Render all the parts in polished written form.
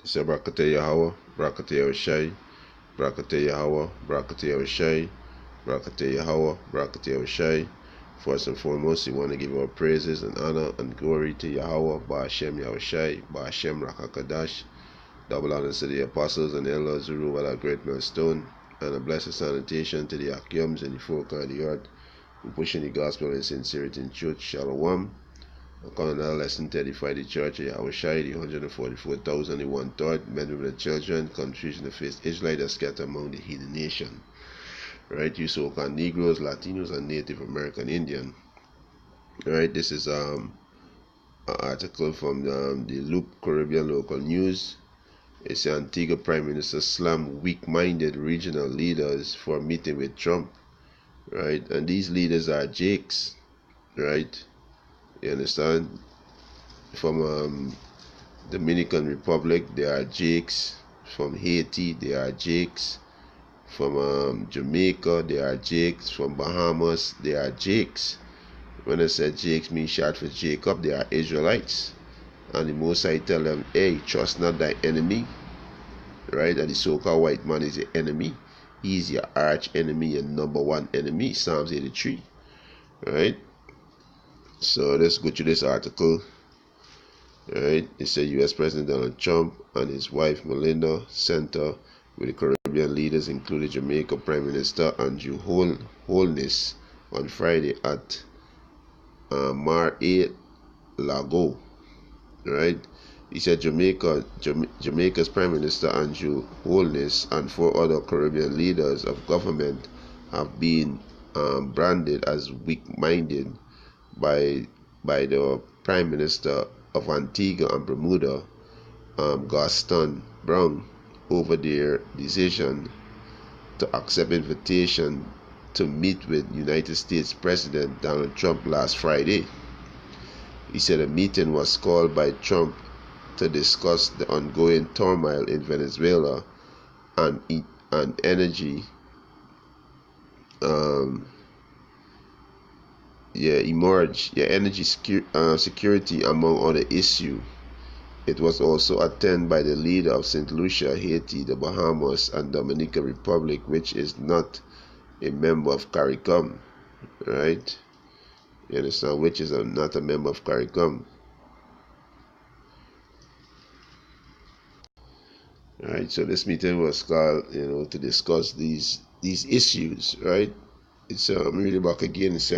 Say Brakate Yahweh, Brakate Yahushai, Brakate Yahweh, Brakate Yahushai, Brakate Yahweh, Brakate Yahushai. First and foremost, we want to give our praises and honor and glory to Yahweh, Ba'ashem Yahushai, Ba'ashem Rakakadash. Double honors to the apostles and elders who rule at our great millstone, and a blessed salutation to the Akiums and the folk of the earth who pushing the gospel in sincerity and truth. Shalom. According to another lesson to edify the church of Yahushai, the 144,000 and one-third, men, women, and children, countries in the first Israelite that scattered among the heathen nation. Right, you so-called Negroes, Latinos, and Native American Indian. Right, this is an article from the Loop Caribbean Local News. It's the Antigua Prime Minister slammed weak-minded regional leaders for meeting with Trump. Right, and these leaders are Jakes. Right. You understand? From Dominican Republic, they are Jakes. From Haiti, they are Jakes. From Jamaica, they are Jakes. From Bahamas, they are Jakes. When I said Jakes means short for Jacob, they are Israelites. And the most I tell them, hey, trust not thy enemy. Right? That the so-called white man is your enemy. He is your arch enemy, your number one enemy. Psalms 83. Right? So let's go to this article. Right, it said U.S. President Donald Trump and his wife Melinda Center with the Caribbean leaders, including Jamaica Prime Minister Andrew Holness, on Friday at Mar-a-Lago. Right, he said Jamaica's Prime Minister Andrew Holness and 4 other Caribbean leaders of government have been branded as weak-minded by the Prime Minister of Antigua and Bermuda, Gaston Brown, over their decision to accept invitation to meet with United States President Donald Trump last Friday. He said a meeting was called by Trump to discuss the ongoing turmoil in Venezuela and energy energy security among other issues. It was also attended by the leader of St. Lucia, Haiti, the Bahamas, and Dominican Republic, which is not a member of CARICOM. Right? You understand? Which is not a member of CARICOM. Right? So this meeting was called, to discuss these issues. Right? It's reading back again. It's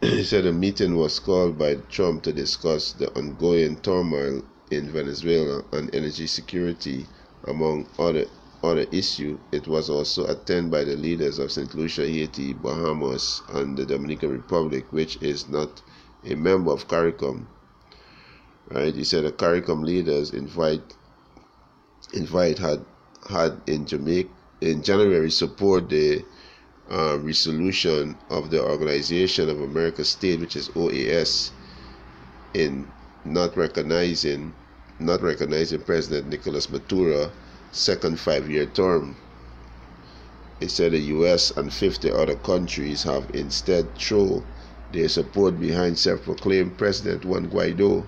he said a meeting was called by Trump to discuss the ongoing turmoil in Venezuela and energy security, among other issues. It was also attended by the leaders of St. Lucia, Haiti, Bahamas, and the Dominican Republic, which is not a member of CARICOM. Right? He said the CARICOM leaders had in January support the resolution of the Organization of American States, which is OAS, in not recognizing President Nicolas Maduro's second 5-year term. It said the U.S. and 50 other countries have instead thrown their support behind self-proclaimed President Juan Guaido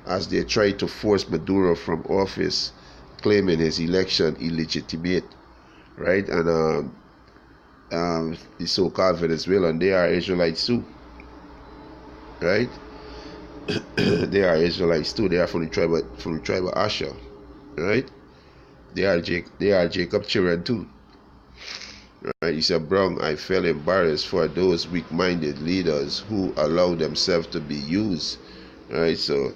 as they try to force Maduro from office, claiming his election illegitimate. Right? And the so-called Venezuelan, they are Israelites too. Right? They are Israelites too. They are from the tribe of Asher. Right? They are Jacob children too. Right? He said, Brown, I felt embarrassed for those weak-minded leaders who allow themselves to be used. Right? So,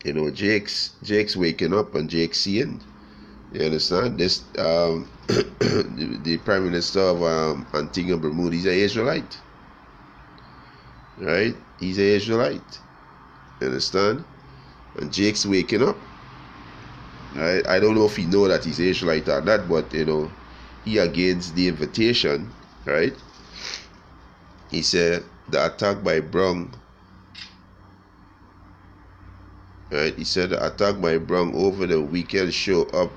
Jake's waking up and Jake's seeing. You understand? This the Prime Minister of Antigua and Bermuda, he's an Israelite. Right? He's an Israelite. You understand? And Jake's waking up. Right? I don't know if he know that he's Israelite or not, but he against the invitation. Right? He said the attack by Brown. Right? He said the attack by Brown over the weekend show up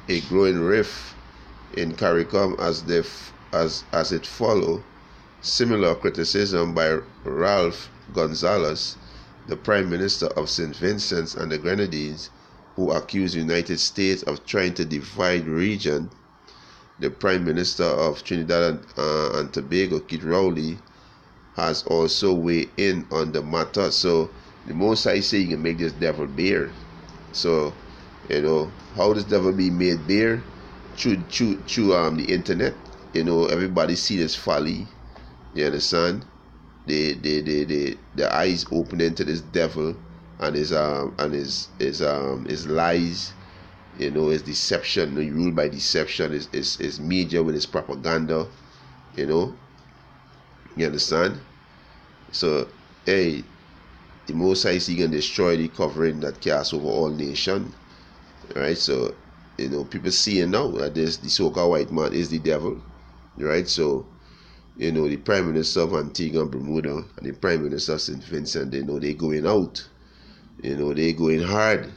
a growing rift in CARICOM as it followed similar criticism by Ralph Gonzalez, the Prime Minister of St. Vincent and the Grenadines, who accused the United States of trying to divide region. The Prime Minister of Trinidad and Tobago, Kit Rowley, has also weighed in on the matter. So the most I say, you can make this devil bear. So, how does devil be made bear? Through the internet. Everybody see this folly. You understand? The eyes opening to this devil and his lies. His deception. He ruled by deception. His media with his propaganda. You understand? So, hey, the Most High can destroy the covering that casts over all nations. Right? So, people seeing now that the so-called white man is the devil. Right? So, the Prime Minister of Antigua and Bermuda and the Prime Minister of St. Vincent, they going out. They going hard.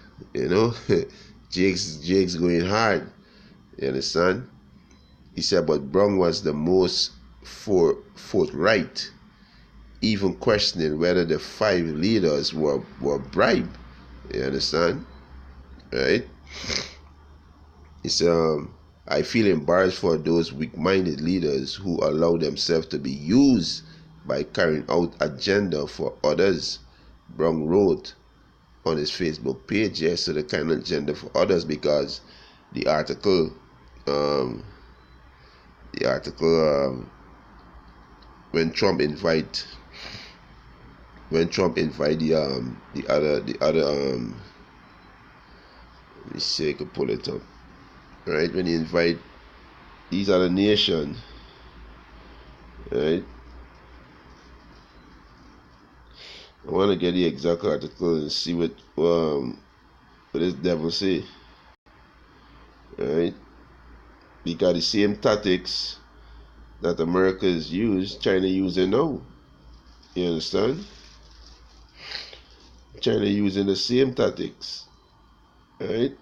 Jake's going hard. You understand? He said, but Brown was the most forthright, even questioning whether the 5 leaders were bribed. You understand? Right? He said, I feel embarrassed for those weak-minded leaders who allow themselves to be used by carrying out agenda for others. Brown wrote on his Facebook page, yes, so the kind of agenda for others, because the article when Trump invite the other let me see if I can pull it up. Right, when he invite these other nations, right? I want to get the exact article and see what this devil say. Right? Because the same tactics that America has used, China using now. You understand? China using the same tactics. Right?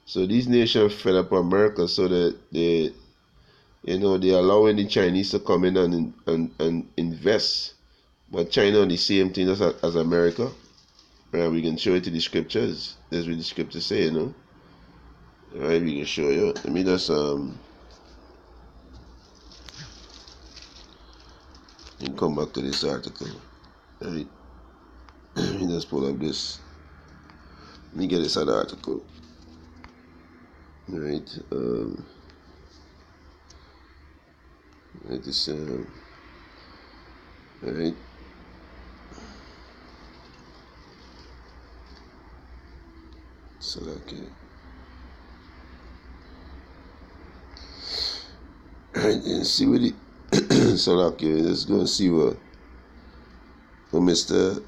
So these nations fed up America so that they allowing the Chinese to come in and invest. But China on the same thing as America. Right, we can show it in the scriptures. That's what the scriptures say, Alright, we can show you. Let me just and come back to this article. Right. Let me just pull up this. Let me get this other article. Right. This right. So okay. Right, and see what it so okay, let's go and see what Mr.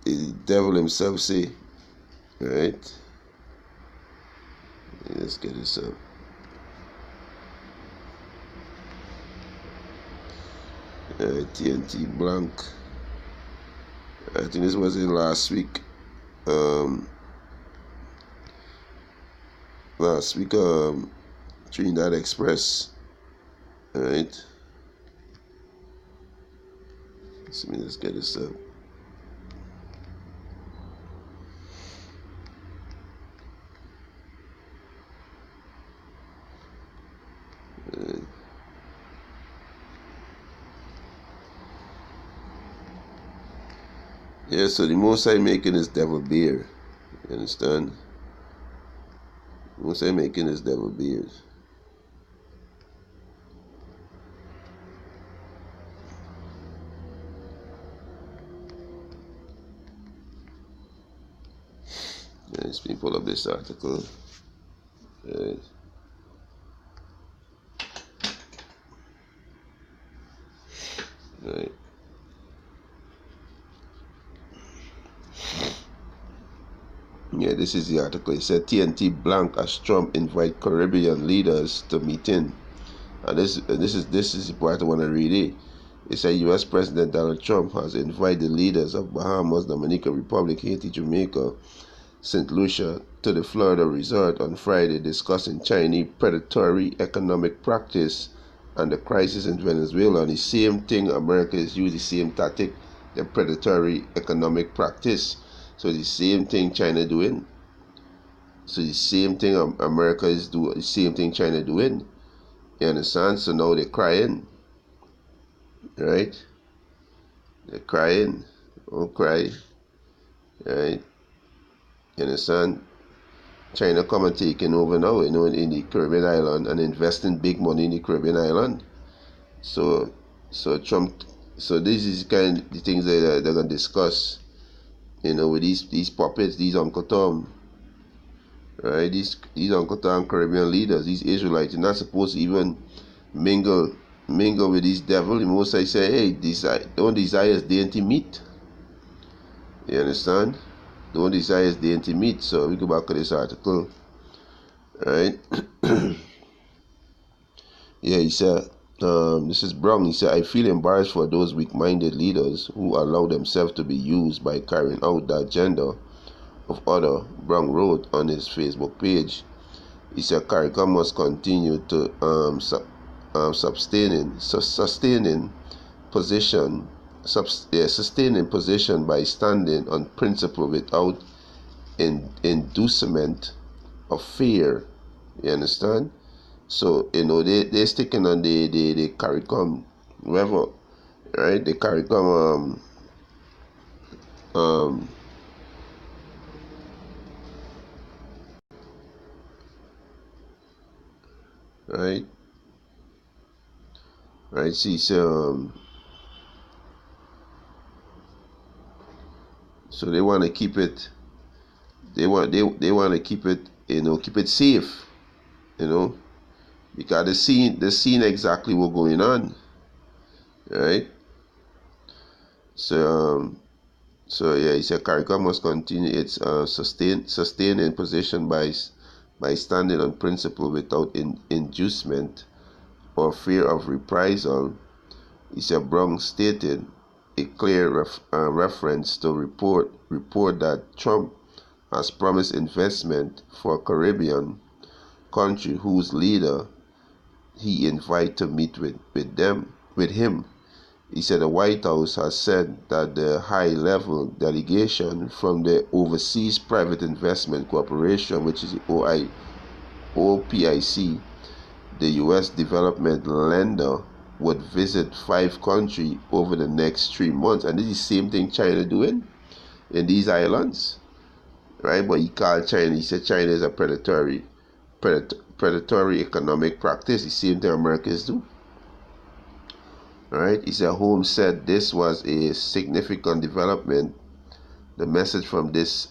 the devil himself say. Right? Let's get this up. TNT blank. I think this was in last week. Trinidad Express. Alright. Let's get this up. Yeah, so the Most High making this devil beer. You understand? The Most High making this devil beer. Let's pull up this article. Right. Right. Yeah, this is the article. It said TNT blank as Trump invite Caribbean leaders to meeting. And this is the part I want to read it. It said U.S. President Donald Trump has invited leaders of Bahamas, Dominican Republic, Haiti, Jamaica, St. Lucia to the Florida resort on Friday, discussing Chinese predatory economic practice and the crisis in Venezuela. And the same thing, America is using the same tactic, the predatory economic practice. So the same thing China doing. So the same thing America is doing, the same thing China doing. You understand? So now they're crying, right? They're crying. Don't cry, right? You understand? China come and taking over now, in the Caribbean island and investing big money in the Caribbean island. So Trump. So this is kind of the things that they're gonna discuss, with these puppets, these Uncle Tom, right? These Uncle Tom Caribbean leaders, these Israelites, you're not supposed to even mingle with these devil. The most I say, hey, don't desire is dainty meat. You understand? Don't desire is dainty meat. So we go back to this article, right? Yeah, he said, this is Brown. He said, I feel embarrassed for those weak-minded leaders who allow themselves to be used by carrying out the agenda of other. Brown wrote on his Facebook page. He said, CARICOM must continue to sustaining position by standing on principle without inducement of fear. You understand? So they're sticking on the CARICOM, whoever, right? The CARICOM right. See, so they want to keep it. They want to keep it, keep it safe, because the scene exactly what's going on, right? So yeah, he said CARICOM must continue its sustaining position by standing on principle without inducement or fear of reprisal. He said Brown stated a clear reference to report that Trump has promised investment for a Caribbean country whose leader he invited to meet with him. He said the White House has said that the high-level delegation from the Overseas Private Investment Corporation, which is the OPIC, the U.S. development lender, would visit 5 countries over the next 3 months. And this is the same thing China doing in these islands, right? But he called China, he said China is a predatory economic practice. The same thing Americans do. Alright, he said Holmes said this was a significant development. The message from this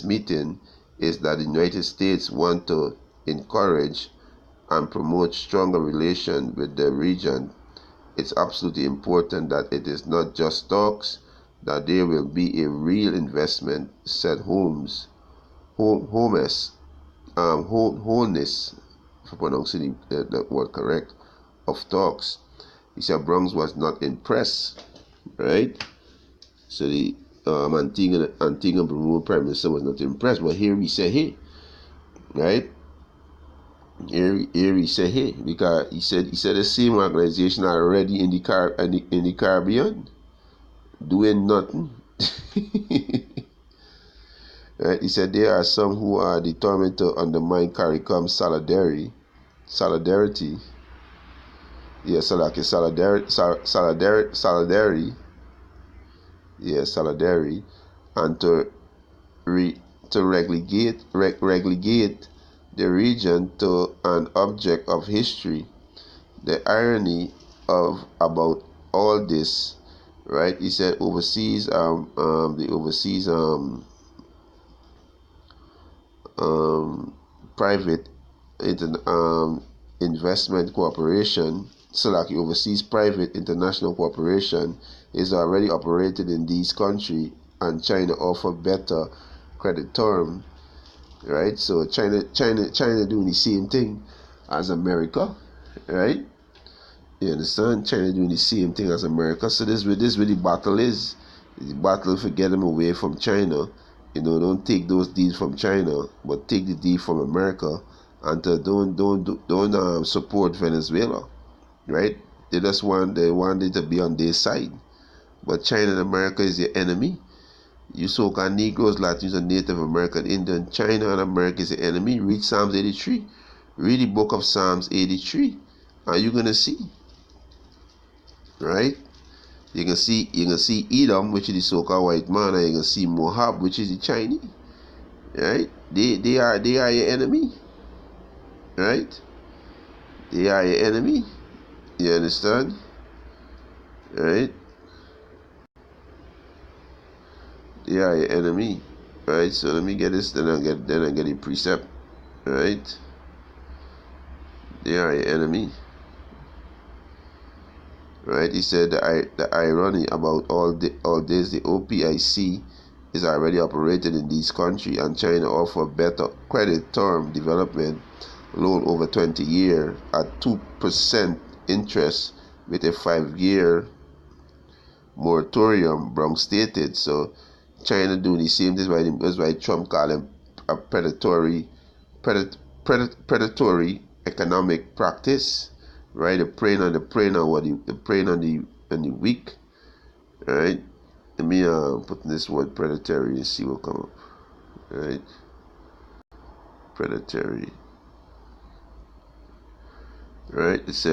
meeting is that the United States want to encourage and promote stronger relations with the region. It's absolutely important that it is not just talks, that there will be a real investment, said Holmes, for pronouncing the word correct, of talks. He said Brown was not impressed, right? So the Antigua Bermuda Prime Minister was not impressed. But here we say, hey, right? Here he said, hey, because he said the same organization are already in the Caribbean doing nothing. Right? He said there are some who are determined to undermine CARICOM solidarity. Yeah, solidarity. Yeah, solidarity, and to relegate the region to an object of history. The irony about all this, right? He said the overseas private investment corporation, so like the overseas private international corporation, is already operated in these countries, and China offer better credit term, right? So China doing the same thing as America, right? You understand? China doing the same thing as America. So this where the battle is. The battle for get them away from China. Don't take those deals from China, but take the deal from America, and don't support Venezuela, right? They want it to be on their side, but China and America is your enemy, You so-called Negroes, Latinos, and Native American, Indian, China, and America is the enemy. Read Psalms 83. Read the book of Psalms 83. Are you gonna see? Right? You can see Edom, which is the so-called white man, and you can see Moab, which is the Chinese. Right? They are your enemy. Right? They are your enemy. You understand? Right? They are your enemy. Right? So let me get this, then I get the precept. Right? They are your enemy. Right? He said the irony about all this, the OPIC is already operated in these countries, and China offer better credit term development loan over 20 years at 2% interest with a 5-year moratorium, Brown stated. So China doing the same. That's why Trump called him a predatory economic practice. Right? The preying on the weak. Right? Let me put in this word predatory and see what come up. Right? Predatory. Right? It's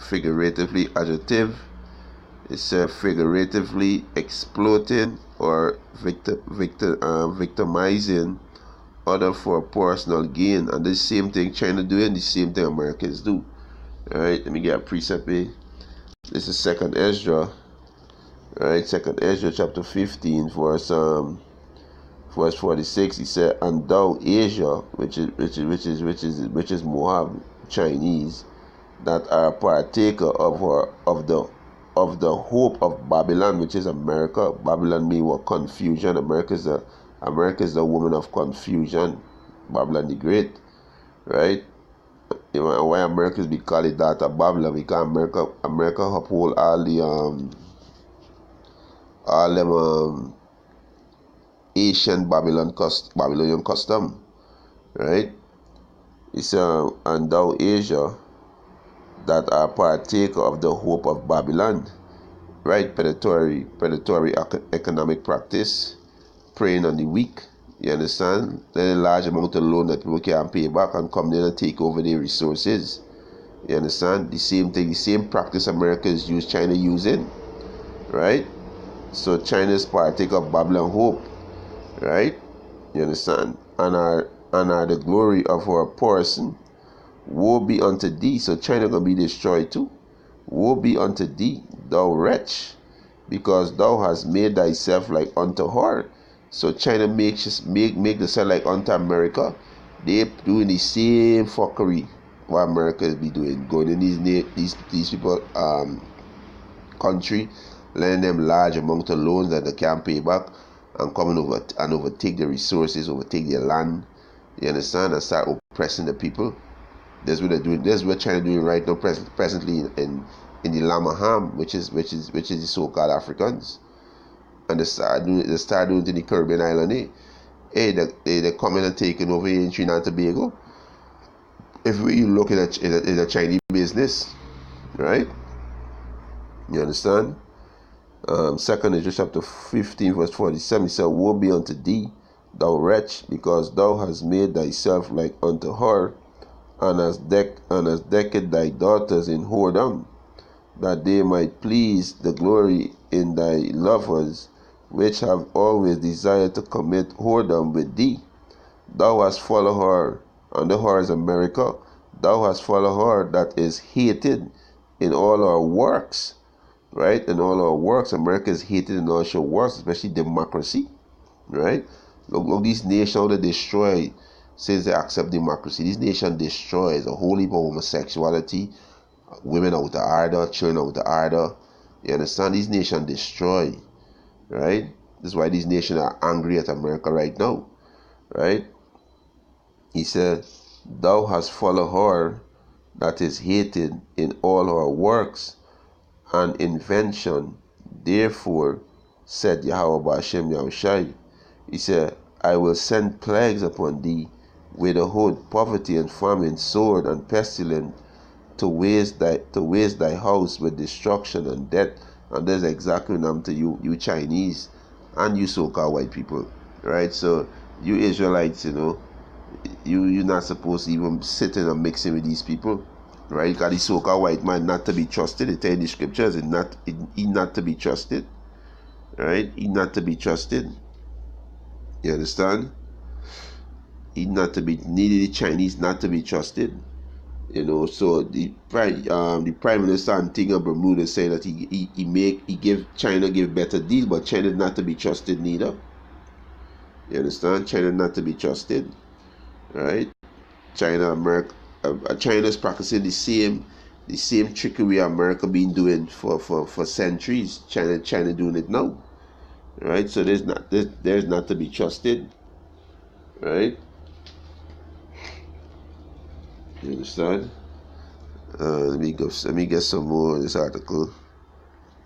figuratively adjective. It's figuratively exploiting or victimizing other for personal gain. And the same thing China doing, the same thing Americans do. Alright, let me get a precept here. This is 2nd Ezra. Alright, 2nd Ezra chapter 15 verse 46. He said, "And thou Asia, which is Moab, Chinese, that are partaker of the hope of Babylon," which is America. Babylon mean what? Confusion. America is the woman of confusion. Babylon the Great, right? You know why Americans be called it that of Babylon? Because America uphold all them Asian Babylonian custom, right? It's "and thou Asia, that are partaker of the hope of Babylon," right? Predatory economic practice, preying on the weak. You understand? Then a large amount of loan that people can't pay back and come in and take over their resources. You understand? The same thing, the same practice America is China using, right? So China is partaker of Babylon hope, right? You understand? And are the glory of our person. Woe be unto thee. So China gonna be destroyed too. Woe be unto thee, thou wretch, because thou hast made thyself like unto her. So China make themselves like unto America. They doing the same fuckery what America be doing. Going in these people country, lending them large amount of loans that they can't pay back, and coming over and overtake the resources, overtake their land. You understand? And start oppressing the people. That's what they're doing. That's what China doing right now, presently in the Lamaham, which is the so-called Africans. And they start doing it in the Caribbean island. They're coming and taking over here in Trinidad and Tobago. If we look at the Chinese business, right? You understand? 2nd Ezra chapter 15 verse 47. He said, "Woe be unto thee, thou wretch, because thou hast made thyself like unto her, and hast decked thy daughters in whoredom, that they might please the glory in thy lovers, which have always desired to commit whoredom with thee. Thou hast followed her," and the her is America. "Thou hast followed her that is hated in all our works," right? In all our works, America is hated in all our works, especially democracy, right? Look these nations that destroy since they accept democracy. These nations destroys a whole heap of homosexuality, women out of order, children out of order. You understand? These nations destroy, right? This is why these nations are angry at America right now, right? He said, "Thou hast followed her that is hated in all her works and invention. Therefore, said Yahweh Ba'ashem Yahushai," he said, "I will send plagues upon thee, widowhood, poverty, and famine, sword, and pestilence, to waste thy house with destruction and death." And that's exactly what happened to you Chinese. and you so-called white people, right? So you Israelites, you're not supposed to even sit in and mixing with these people, right? Because the so-called white man not to be trusted. It tell in the scriptures, he not to be trusted, right? He not to be trusted. You understand? He not to be neither the Chinese not to be trusted. So the prime minister Antigua Bermuda said that he give better deal, but China not to be trusted neither. You understand? China not to be trusted, right? China's practicing the same trickery America been doing for centuries. China doing it now, right? So there's not to be trusted, right? You understand? Let me get some more of this article.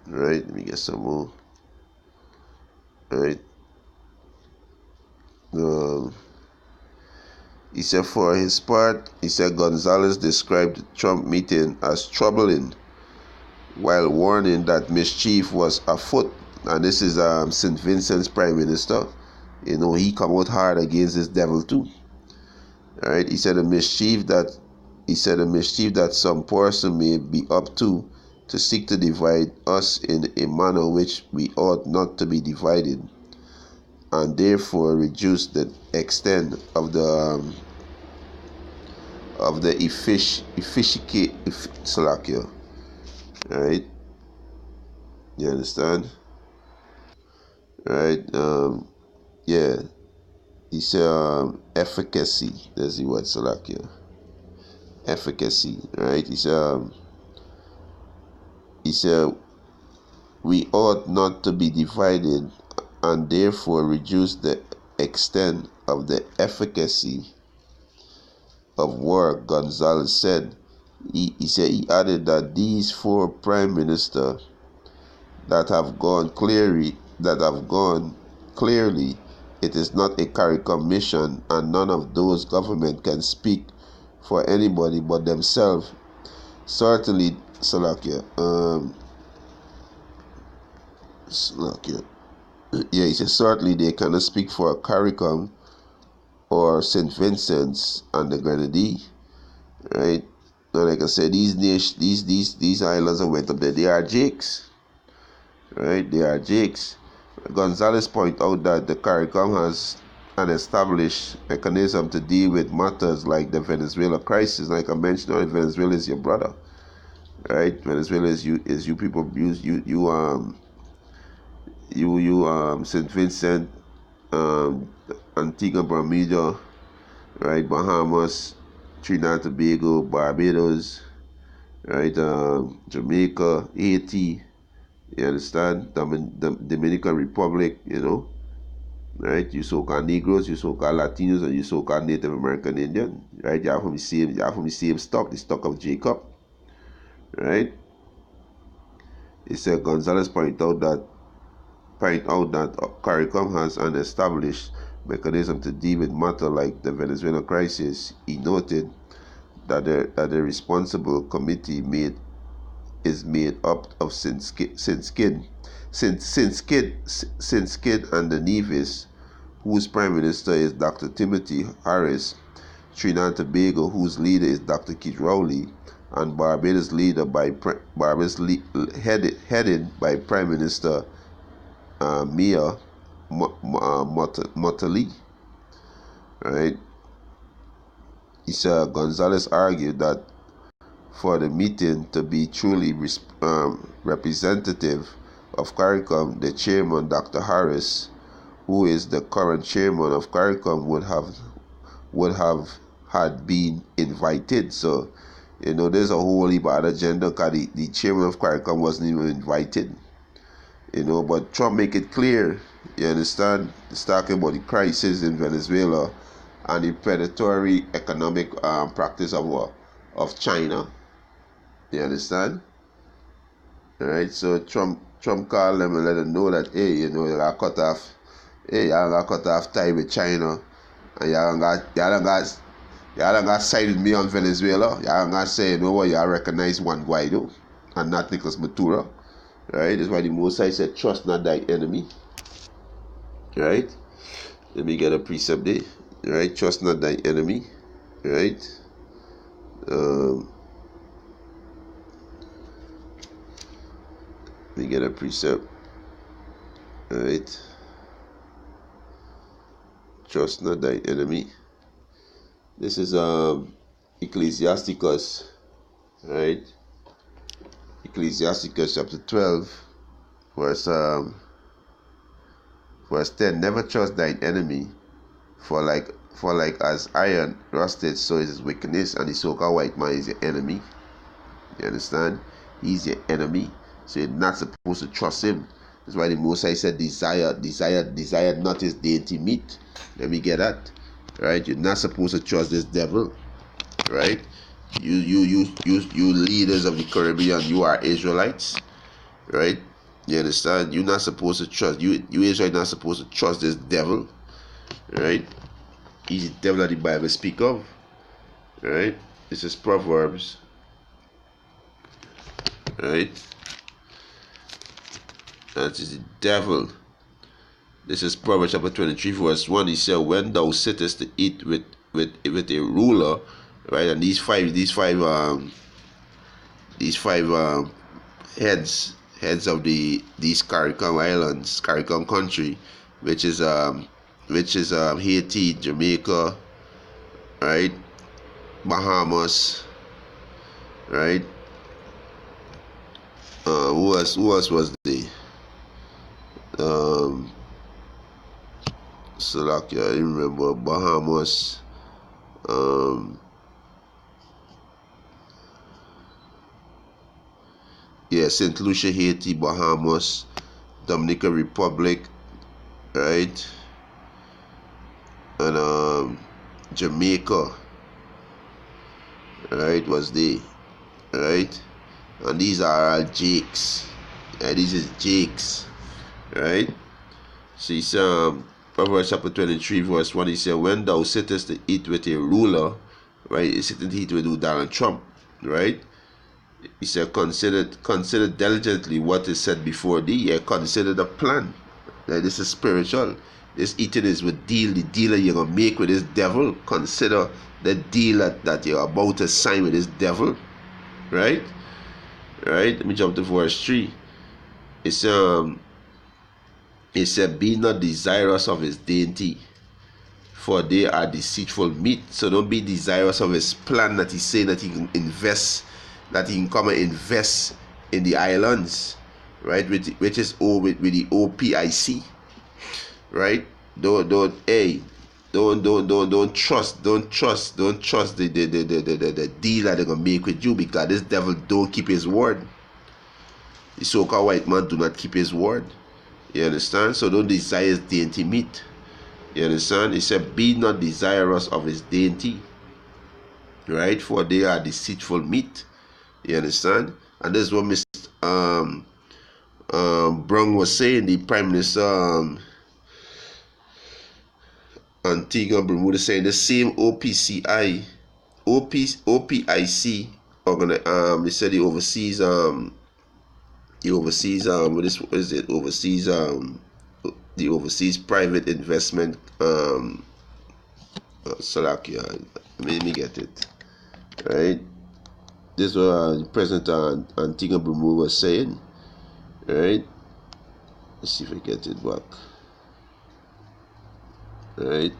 Right? Let me get some more. Right? He said for his part, Gonzalez described the Trump meeting as troubling, while warning that mischief was afoot. And this is St. Vincent's Prime Minister. He come out hard against this devil too. Right? He said the mischief that some person may be up to seek to divide us in a manner which we ought not to be divided, and therefore reduce the extent of the Salakia. Right? You understand? Right? Yeah. He said efficacy. That's the word Salakia. Efficacy, right? He said we ought not to be divided, and therefore reduce the extent of the efficacy of war. Gonzalez said. He added that these four prime ministers that have gone clearly, it is not a CARICOM mission, and none of those government can speak for anybody but themselves. Certainly, Salakia. Yeah, he says certainly they cannot speak for CARICOM or St. Vincent's and the Grenadine, right? Now, like I said, these islands that went up there, they are jakes, right? They are jakes. Gonzalez point out that the CARICOM has an established mechanism to deal with matters like the Venezuela crisis. Like I mentioned, Venezuela is your brother, right? Venezuela is you people St. Vincent, Antigua, Bermuda, right? Bahamas, Trinidad and Tobago, Barbados, right? Jamaica, Haiti. You understand? Dominican Republic, right? You so-called Negroes, you so-called Latinos, and you so-called Native American Indian, right? You are from the same stock, the stock of Jacob, right? He said Gonzalez point out that CARICOM has an established mechanism to deal with matter like the Venezuela crisis. He noted that the responsible committee is made up of Sinskid and the Nevis, whose prime minister is Dr. Timothy Harris, Trinidad and Tobago, whose leader is Dr. Keith Rowley, and Barbados headed by Prime Minister Mia Mottley. Right? Gonzalez argued that for the meeting to be truly representative of CARICOM, the chairman, Dr. Harris, who is the current chairman of CARICOM, would have had been invited. So, there's a whole heap of other agenda because the chairman of CARICOM wasn't even invited. But Trump make it clear, you understand? He's talking about the crisis in Venezuela and the predatory economic practice of China. You understand? Alright, so Trump called them and let them know that, hey, y'all got cut off tie with China, and y'all got side with me on Venezuela. Y'all got say, y'all recognize Juan Guaido and not Nicolas Maduro. Right? That's why the Most High said, trust not thy enemy. Right? Let me get a precept there. Right? Trust not thy enemy. Right? Let me get a precept. Right? Trust not thy enemy. This is Ecclesiasticus. Right? Ecclesiasticus chapter 12, verse 10. Never trust thine enemy, for like as iron rusted, so is his wickedness, and the so-called white man is your enemy. You understand? He's your enemy, so you're not supposed to trust him. That's why the Most High said, desire not his dainty meat. Let me get that. Right? You're not supposed to trust this devil. Right? You leaders of the Caribbean, you are Israelites. Right? You understand? You're not supposed to trust. You Israelites not supposed to trust this devil. Right? He's the devil that the Bible speak of. Right? This is Proverbs. Right? That is the devil. This is Proverbs chapter 23, verse 1. He said, when thou sittest to eat with a ruler, right? And these five heads of these CARICOM islands, CARICOM country, which is Haiti, Jamaica, right? Bahamas, right? Who else was the Slovakia? I remember Bahamas. St. Lucia, Haiti, Bahamas, Dominican Republic, right? And Jamaica, right? Was they, right? And these are all Jakes. This is Jakes, right? So he said, Proverbs chapter 23, verse 1, he said, when thou sittest to eat with a ruler, right? He's sitting to eat with Donald Trump, right? He said, consider diligently what is said before thee. Yeah, consider the plan. Like, this is spiritual. This eating is with the deal that you're going to make with this devil. Consider the deal that you're about to sign with this devil, right? Right? Let me jump to verse 3. It said, be not desirous of his dainty, for they are deceitful meat. So don't be desirous of his plan that he's saying that he can invest, that he can come and invest in the islands, right? Which is with the OPIC, right? Don't trust the deal that they're gonna make with you, because this devil don't keep his word. The so-called white man do not keep his word. You understand? So don't desire his dainty meat. You understand? He said, be not desirous of his dainty, right? For they are deceitful meat. You understand? And this is what Mr. Brown was saying, the Prime Minister Antigua Bermuda, saying the same OPIC, they said he oversees the overseas private investment Slovakia. Let me get it right. This is what President Antigua Bermuda was saying, right? Let's see if I get it back. Right?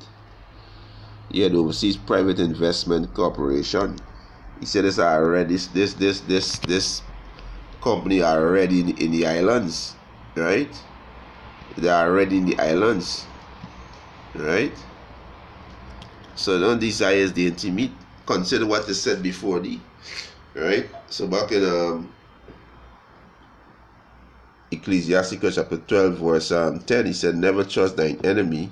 Yeah, the Overseas Private Investment Corporation. He said this company are already in the islands, right? They are already in the islands, right? So don't desire the intimate. Consider what is said before thee, right? So back in Ecclesiasticus chapter 12, verse 10, he said, never trust thine enemy,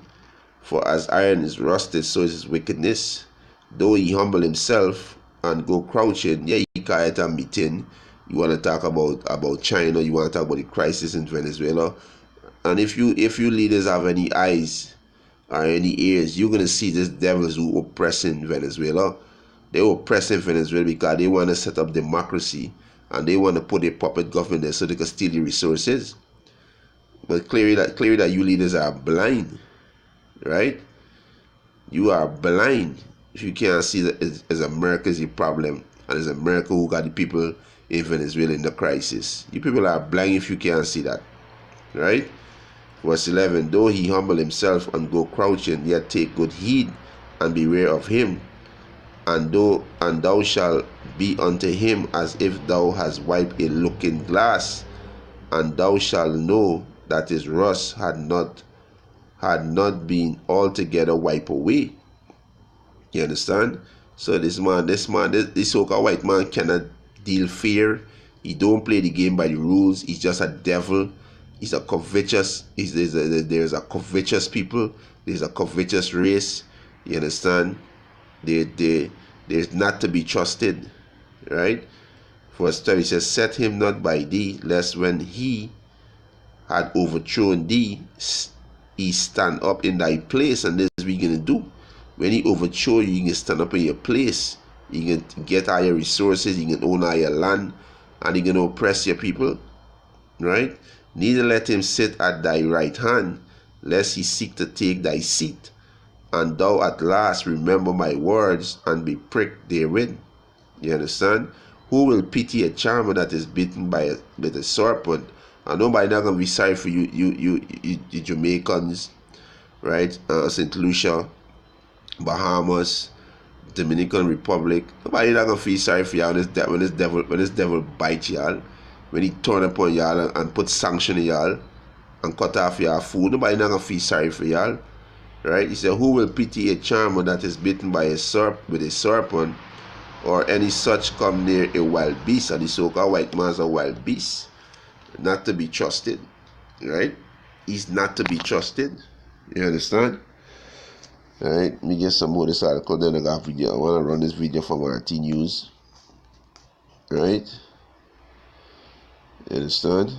for as iron is rusted, so is his wickedness. Though he humble himself and go crouching, yeah, he can't a meeting. You want to talk about China, you want to talk about the crisis in Venezuela. And if you leaders have any eyes or any ears, you're gonna see this devils who oppressing Venezuela. They oppressing Venezuela because they want to set up democracy and they want to put a puppet government there so they can steal the resources. But clearly that you leaders are blind, right? You are blind if you can't see that as America is the problem, and it's America who got the people in Venezuela in the crisis. You people are blind if you can't see that, right? Verse 11, though he humble himself and go crouching, yet take good heed and beware of him. And thou shalt be unto him as if thou hast wiped a looking glass, and thou shalt know that his rust had not been altogether wiped away. You understand? So this so-called white man cannot deal fair. He don't play the game by the rules. He's just a devil. He's a covetous. There's a covetous people. There's a covetous race. You understand? There's not to be trusted, right? Verse 12, he says, set him not by thee, lest when he had overthrown thee, he stand up in thy place. And this is what you're going to do. When he overthrow you, you can stand up in your place. You can get all your resources, you can own all your land, and you can oppress your people, right? Neither let him sit at thy right hand, lest he seek to take thy seat. And thou at last remember my words, and be pricked therewith. You understand? Who will pity a charmer that is bitten with a serpent? And nobody not gonna be sorry for you Jamaicans, right? St. Lucia, Bahamas, Dominican Republic. Nobody not gonna feel sorry for y'all when this devil bites y'all, when he turn upon y'all and put sanction on y'all and cut off your food. Nobody not gonna feel sorry for y'all, right? He said, who will pity a charmer that is bitten by a serpent, or any such come near a wild beast? And the so-called white man's a wild beast, not to be trusted, right? He's not to be trusted. You understand? Alright, let me get some more of this article, then I got video. I want to run this video from RT News. Right? You understand?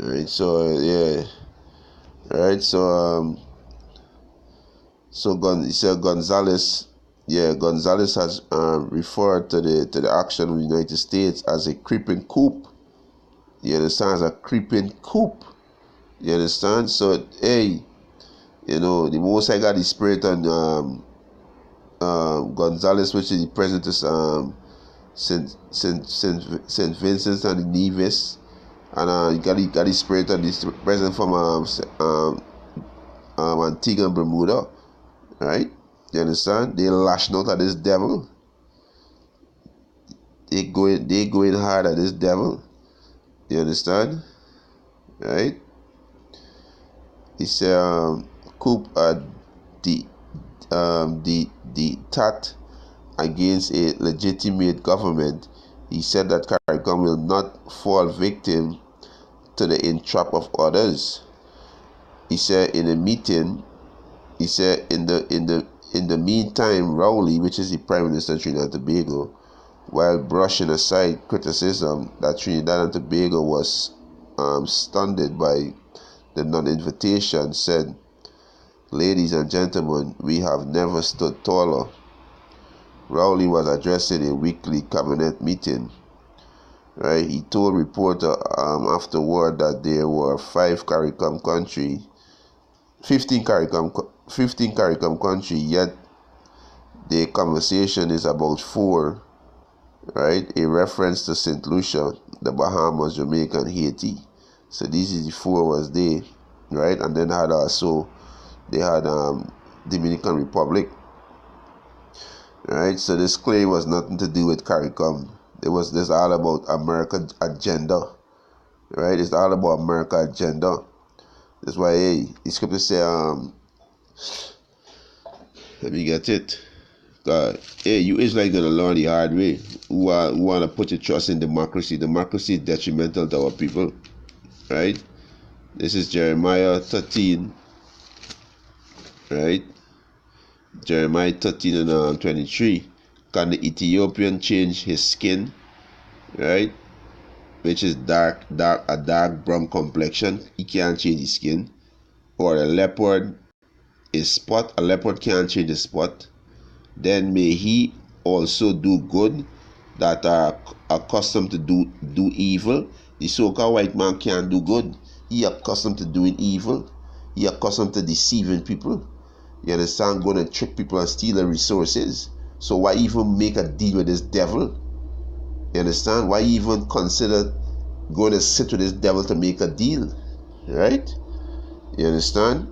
Alright, so yeah. Alright, so he said Gonzalez has referred to the action of the United States as a creeping coup. You understand? As a creeping coup. You understand? So hey, the Most High got the spirit on Gonzalez, which is the president of Saint Vincent and the Nevis, and he got the spirit on this president from Antigua and Bermuda, right? You understand? They lashing out at this devil. They going hard at this devil. You understand? Right? He said, coup the tat against a legitimate government. He said that CARICOM will not fall victim to the entrap of others. He said in a meeting, in the meantime, Rowley, which is the Prime Minister of Trinidad and Tobago, while brushing aside criticism that Trinidad and Tobago was stunned by the non-invitation, said, ladies and gentlemen, we have never stood taller. Rowley was addressing a weekly cabinet meeting. Right? He told reporter afterward that there were 15 CARICOM countries, yet the conversation is about 4. Right? A reference to St. Lucia, the Bahamas, Jamaica, and Haiti. So these is the 4 was there, right? And then they had Dominican Republic, right? So this claim was nothing to do with CARICOM. This all about America agenda, right? It's all about America agenda. That's why the scripture say let me get it. God, you Israel gonna learn the hard way. Who want to put your trust in democracy? Democracy is detrimental to our people, right? This is Jeremiah 13, right? Jeremiah 13 and 23. Can the Ethiopian change his skin, right? Which is a dark brown complexion. He can't change his skin. Or a leopard is spot. A leopard can't change the spot. Then may he also do good that are accustomed to do evil. The so-called white man can't do good. He accustomed to doing evil. He accustomed to deceiving people. You understand? Going to trick people and steal their resources. So why even make a deal with this devil? You understand? Why even consider going to sit with this devil to make a deal? Right? You understand?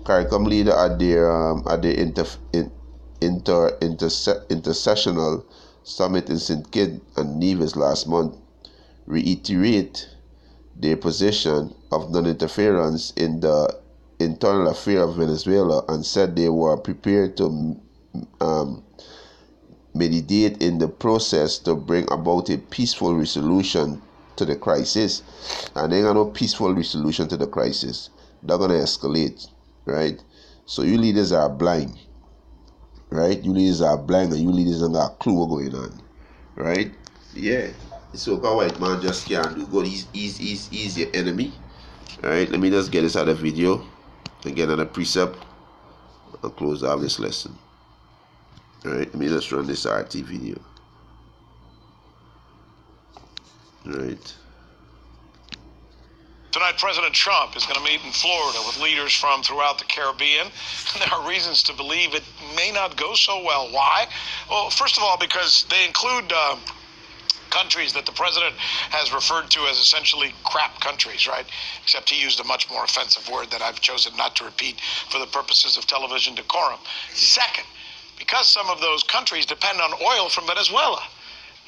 CARICOM leader at their intersessional summit in St. Kitts and Nevis last month reiterate their position of non-interference in the internal affair of Venezuela and said they were prepared to mediate in the process to bring about a peaceful resolution to the crisis. And there ain't no peaceful resolution to the crisis. They're going to escalate, right? So you leaders are blind, right? You leaders are blind and you leaders don't got a clue what's going on, right? Yeah. The so-called white man just can't do good. He's your enemy. Alright, let me just get this out of the video and get another precept and close out this lesson. Alright, let me just run this RT video. Alright. Tonight, President Trump is going to meet in Florida with leaders from throughout the Caribbean. And there are reasons to believe it may not go so well. Why? Well, first of all, because they include countries that the president has referred to as essentially crap countries, right? Except he used a much more offensive word that I've chosen not to repeat for the purposes of television decorum. Second, because some of those countries depend on oil from Venezuela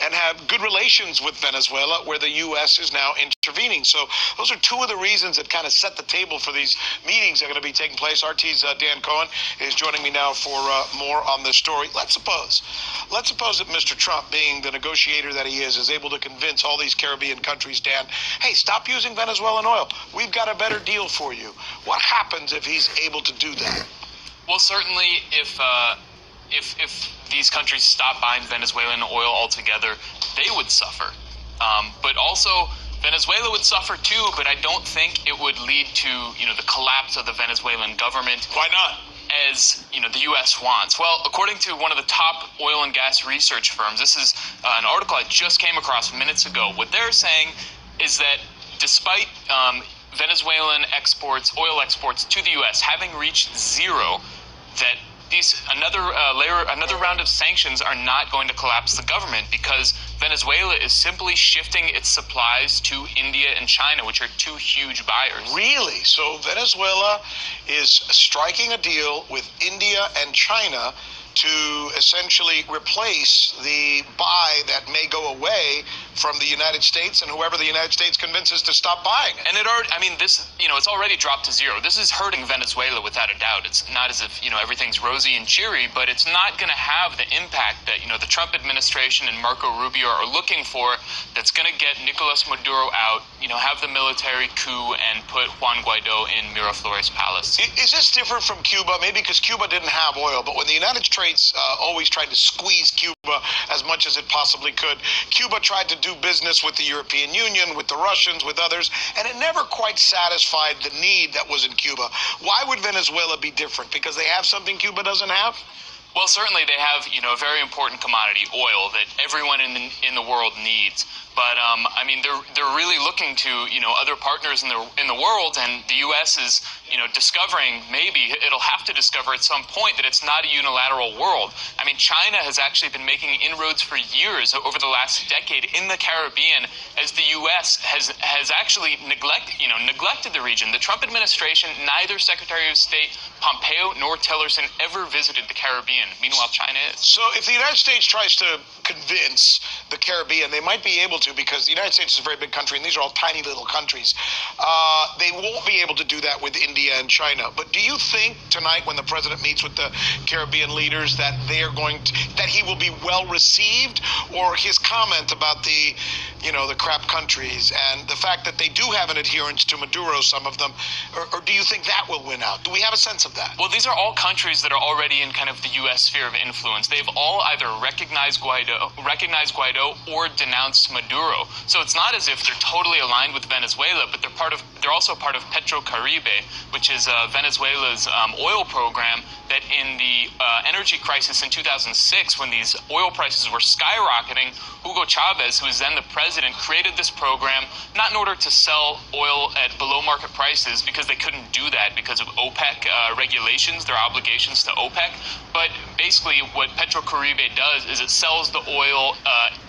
and have good relations with Venezuela, where the U.S. is now intervening. So those are two of the reasons that kind of set the table for these meetings that are going to be taking place. RT's Dan Cohen is joining me now for more on this story. Let's suppose that Mr. Trump, being the negotiator that he is able to convince all these Caribbean countries, Dan, hey, stop using Venezuelan oil. We've got a better deal for you. What happens if he's able to do that? Well, certainly if these countries stop buying Venezuelan oil altogether, they would suffer. But also, Venezuela would suffer too, but I don't think it would lead to, the collapse of the Venezuelan government. Why not? As, the U.S. wants. Well, according to one of the top oil and gas research firms, this is an article I just came across minutes ago. What they're saying is that despite Venezuelan oil exports to the U.S. having reached zero, that another round of sanctions are not going to collapse the government, because Venezuela is simply shifting its supplies to India and China, which are two huge buyers. Really? So Venezuela is striking a deal with India and China to essentially replace the buy that may go away from the United States and whoever the United States convinces to stop buying it. And it's already dropped to zero. This is hurting Venezuela without a doubt. It's not as if, everything's rosy and cheery, but it's not going to have the impact that, the Trump administration and Marco Rubio are looking for, that's going to get Nicolas Maduro out, have the military coup and put Juan Guaido in Miraflores Palace. Is this different from Cuba? Maybe because Cuba didn't have oil, but when the United States always tried to squeeze Cuba as much as it possibly could, Cuba tried to do business with the European Union, with the Russians, with others, and it never quite satisfied the need that was in Cuba. Why would Venezuela be different? Because they have something Cuba doesn't have? Well, certainly they have, a very important commodity, oil, that everyone in the world needs. But they're really looking to other partners in the world, and the U.S. is discovering, maybe it'll have to discover at some point, that it's not a unilateral world. China has actually been making inroads for years over the last decade in the Caribbean, as the U.S. has actually neglected the region. The Trump administration, neither Secretary of State Pompeo nor Tillerson ever visited the Caribbean. Meanwhile, China is. So if the United States tries to convince the Caribbean, they might be able to, because the United States is a very big country, and these are all tiny little countries. They won't be able to do that with India and China. But do you think tonight, when the president meets with the Caribbean leaders, that they are that he will be well received, or his comment about the crap countries and the fact that they do have an adherence to Maduro, some of them, or do you think that will win out? Do we have a sense of that? Well, these are all countries that are already in kind of the U.S. sphere of influence. They've all either recognized Guaido or denounced Maduro. So it's not as if they're totally aligned with Venezuela, but they're they're also part of Petrocaribe, which is Venezuela's oil program that in the energy crisis in 2006, when these oil prices were skyrocketing, Hugo Chavez, who was then the president, created this program not in order to sell oil at below market prices, because they couldn't do that because of OPEC regulations, their obligations to OPEC, but basically what Petrocaribe does is it sells the oil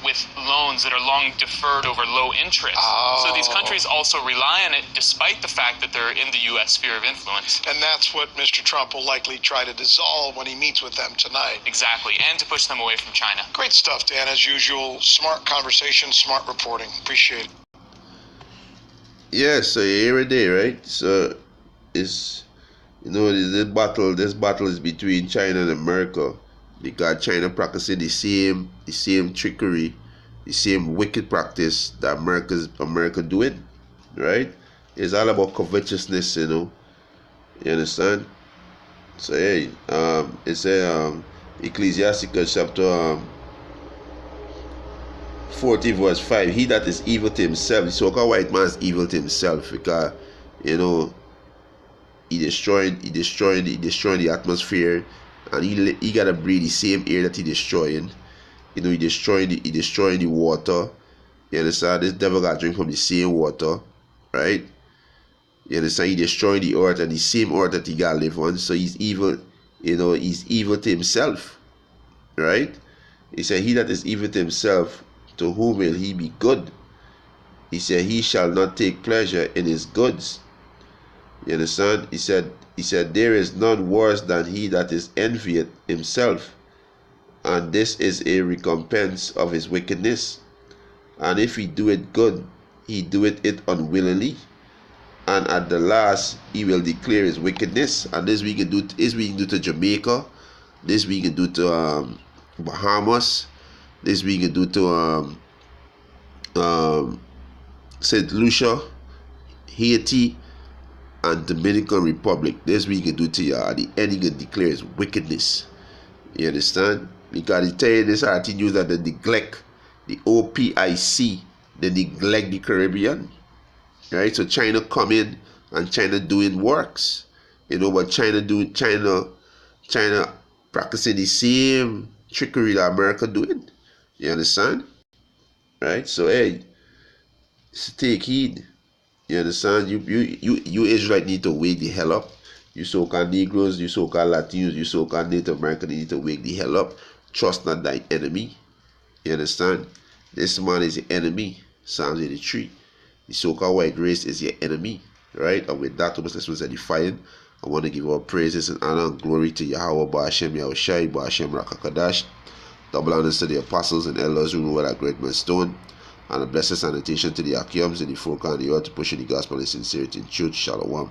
with loans that are long deferred over low interest. Oh. So these countries also rely on it despite the fact that they're in the U.S. sphere of influence. And that's what Mr. Trump will likely try to dissolve when he meets with them tonight. Exactly, and to push them away from China. Great stuff, Dan, as usual. Smart conversation, smart reporting. Appreciate it. Yeah, so here it is, right? So it's, you know, this battle is between China and America, because China practicing the same trickery, the same wicked practice that America doing, right? It's all about covetousness, you know. You understand? So hey, it's Ecclesiasticus chapter 40 verse 5. He that is evil to himself, the so-called white man is evil to himself, because, you know, he destroying the atmosphere, and he gotta breathe the same air that he destroying. You know, he destroying the water. You understand? This devil got drink from the same water, right? You understand? He destroying the earth, and the same earth that he got live on. So he's evil. You know, he's evil to himself, right? He said, he that is evil to himself, to whom will he be good? He said, he shall not take pleasure in his goods. You understand? He said, there is none worse than he that is envied himself, and this is a recompense of his wickedness. And if he do it good, he doeth it unwillingly, and at the last he will declare his wickedness. And this we can do to Jamaica, this we can do to Bahamas, this we can do to St. Lucia, Haiti, and Dominican Republic. This we can do to y'all. The end he can declare his wickedness. You understand? Because he tell you this RT news that they neglect the OPIC, they neglect the Caribbean. Right? So China come in and China doing works. You know, but China practicing the same trickery that America doing. You understand? Right? So hey, take heed. You understand? You Israelite need to wake the hell up. You so-called Negroes, you so-called Latinos, you so-called Native Americans need to wake the hell up. Trust not thy enemy. You understand? This man is your enemy. Psalms 83. The so-called white race is your enemy. Right? And with that, Thomas Lessons Edifying, I want to give all praises and honor and glory to Yahweh, Ba'ashem Yahushai, Ba'ashem Rakakadash. Double honors to the apostles and elders who know that great milestone. And a blessed sanitation to the Akiums and the folk and the earth to push in the gospel in sincerity and truth. Shalom.